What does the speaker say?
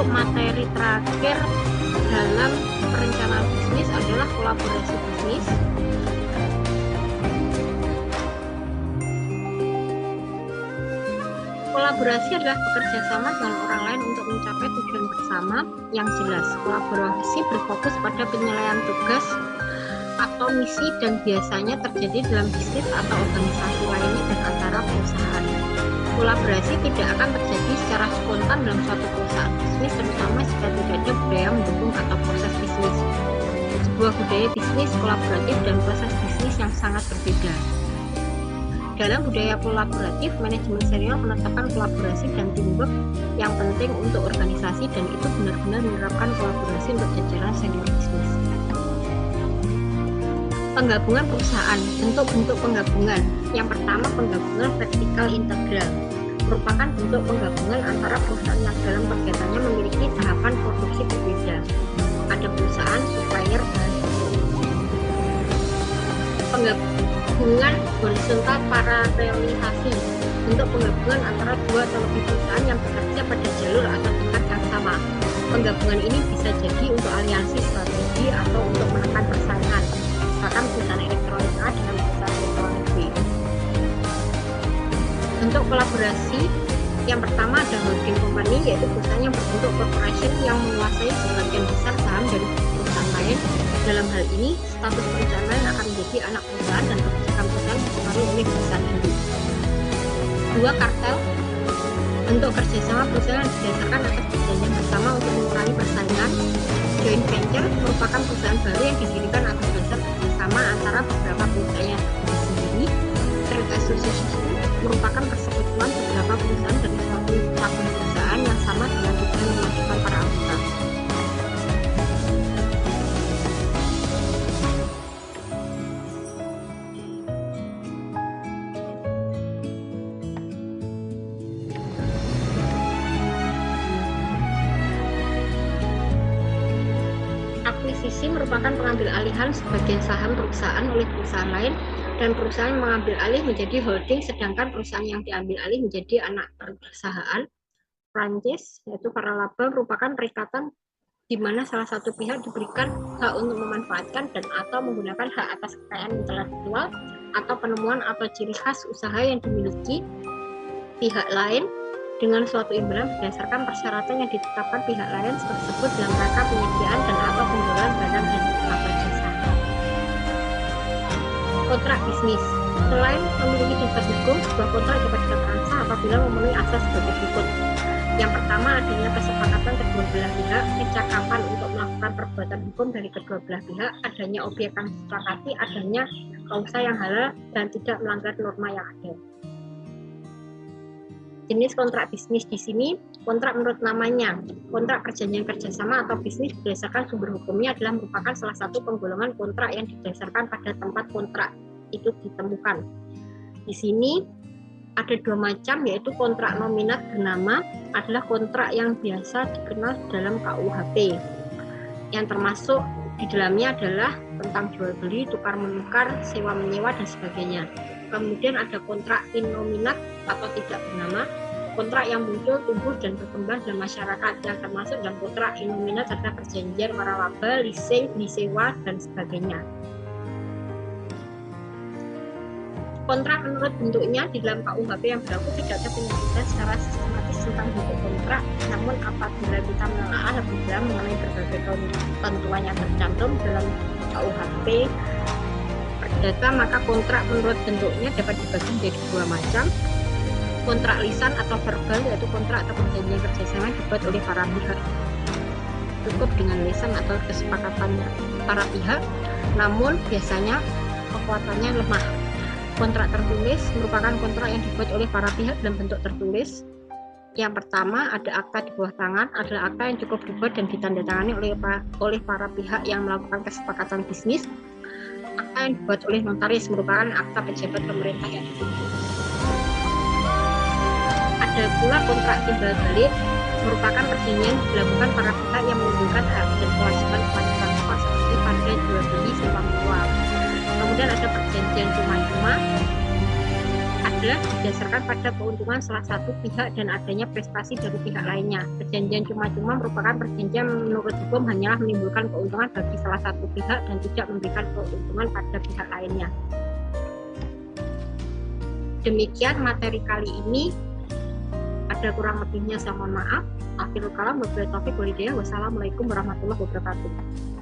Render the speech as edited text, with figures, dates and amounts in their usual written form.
untuk materi terakhir dalam perencanaan bisnis adalah kolaborasi bisnis. Kolaborasi adalah bekerja sama dengan orang lain untuk mencapai tujuan bersama yang jelas. Kolaborasi berfokus pada penyelesaian tugas atau misi dan biasanya terjadi dalam bisnis atau organisasi lainnya dan antara perusahaan. Kolaborasi tidak akan terjadi secara spontan dalam suatu perusahaan bisnis, terutama jika tidak ada budaya mendukung atau proses bisnis. Sebuah budaya bisnis kolaboratif dan proses bisnis yang sangat berbeda. Dalam budaya kolaboratif, manajemen senior menetapkan kolaborasi dan teamwork yang penting untuk organisasi, dan itu benar-benar menerapkan kolaborasi untuk jajaran senior bisnis. Penggabungan perusahaan, bentuk-bentuk penggabungan. Yang pertama, penggabungan vertikal integral merupakan bentuk penggabungan antara perusahaan yang dalam kegiatannya memiliki tahapan produksi berbeda. Ada perusahaan, supplier, dan penggabungan horizontal paralelisasi, bentuk penggabungan antara dua atau lebih perusahaan yang bekerja pada jalur atau tingkat yang sama. Penggabungan ini bisa jadi untuk aliansi strategi atau untuk menekan persaingan, bahkan perusahaan elektronik A dengan perusahaan elektronik B. Bentuk kolaborasi yang pertama ada holding company, yaitu perusahaan yang berbentuk corporation yang menguasai sebagian besar saham dari perusahaan lain. Dalam hal ini, status perusahaan lain akan menjadi anak perusahaan dan kebijakan perusahaan dipengaruhi oleh perusahaan induk. Dua, kartel, bentuk kerjasama perusahaan yang didasarkan atas perjanjian bersama untuk mengurangi persaingan. Joint venture merupakan perusahaan baru yang didirikan atas dasar kerjasama antara beberapa perusahaan yang sendiri. Trade association merupakan persekutuan beberapa perusahaan dari suatu cabang perusahaan yang sama dengan tujuan memajukan para anggota. Akuisisi merupakan pengambil alihan sebagian saham perusahaan oleh perusahaan lain, dan perusahaan yang mengambil alih menjadi holding, sedangkan perusahaan yang diambil alih menjadi anak perusahaan. Franchise, yaitu para laba, merupakan perikatan di mana salah satu pihak diberikan hak untuk memanfaatkan dan atau menggunakan hak atas kekayaan intelektual atau penemuan atau ciri khas usaha yang dimiliki pihak lain dengan suatu imbalan berdasarkan persyaratan yang ditetapkan pihak lain tersebut dalam rangka penyediaan dan atau penjualan barang dan atau jasa. Kontrak bisnis. Selain memiliki sifat hukum, sebuah kontrak dapat dikatakan sah apabila memenuhi asas sebagai berikut. Yang pertama, adanya kesepakatan kedua belah pihak, kecakapan untuk melakukan perbuatan hukum dari kedua belah pihak, adanya objek yang disepakati, adanya klausa yang halal dan tidak melanggar norma yang ada. Jenis kontrak bisnis di sini, kontrak menurut namanya, kontrak perjanjian kerjasama atau bisnis berdasarkan sumber hukumnya adalah merupakan salah satu penggolongan kontrak yang didasarkan pada tempat kontrak itu ditemukan. Di sini ada dua macam, yaitu kontrak nominat bernama adalah kontrak yang biasa dikenal dalam KUHP, yang termasuk di dalamnya adalah tentang jual beli, tukar menukar, sewa menyewa dan sebagainya. Kemudian ada kontrak innominat atau tidak bernama, kontrak yang muncul, tumbuh, dan berkembang dalam masyarakat, yang termasuk dalam kontrak innominat adalah perjanjian waralaba, leasing, disewa, dan sebagainya. Kontrak menurut bentuknya di dalam KUHP yang berlaku tidak ada penelitian secara sistematis tentang bentuk kontrak, namun apabila kita menelaah lebih dalam mengenai berbagai ketentuan yang tercantum dalam KUHP Perdata, maka kontrak menurut bentuknya dapat dibagi menjadi dua macam. Kontrak lisan atau verbal, yaitu kontrak atau perjanjian kerjasama dibuat oleh para pihak cukup dengan lisan atau kesepakatan para pihak, namun biasanya kekuatannya lemah. Kontrak tertulis merupakan kontrak yang dibuat oleh para pihak dalam bentuk tertulis. Yang pertama, ada akta di bawah tangan, adalah akta yang cukup dibuat dan ditandatangani oleh para pihak yang melakukan kesepakatan bisnis. Akta yang dibuat oleh notaris merupakan akta pejabat pemerintah yang ditunjuk. Ada pula kontrak timbal balik, merupakan perjanjian dilakukan para pihak yang menunjukkan hak dan kewajiban seperti pada jual beli sewa menjual. Kemudian ada perjanjian cuma-cuma, adalah didasarkan pada keuntungan salah satu pihak dan adanya prestasi dari pihak lainnya. Perjanjian cuma-cuma merupakan perjanjian menurut hukum hanyalah menimbulkan keuntungan bagi salah satu pihak dan tidak memberikan keuntungan pada pihak lainnya. Demikian materi kali ini. Ada kurang lebihnya saya mohon maaf. Akhirul kalam, wabillahi taufiq wal hidayah. Wassalamualaikum warahmatullahi wabarakatuh.